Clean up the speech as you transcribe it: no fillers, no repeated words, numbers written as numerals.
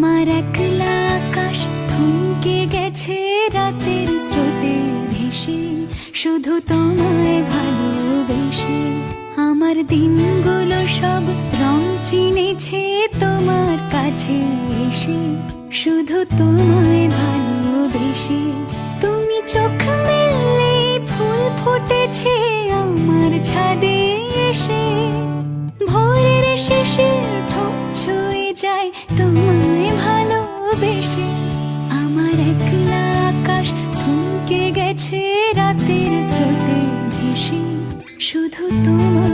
আমার একলা আকাশ থমকে গেছে রাতের স্রোতে ভেসে, শুধু তোমায় ভালোবেসে। আমার দিনগুলো সব রং চিনেছে তোমার কাছে এসে, শুধু তোমায় ভালোবেসে। তুমি চোখ মেললে ফুল ফুটেছে আমার ছাদে এসে, ভোরের শেষের ঠোঁট ছুঁয়ে যায় তোমায় ভালোবেসে। আমার একলা আকাশ থমকে গেছে রাতের স্রোতে ভেসে, শুধু তোমায়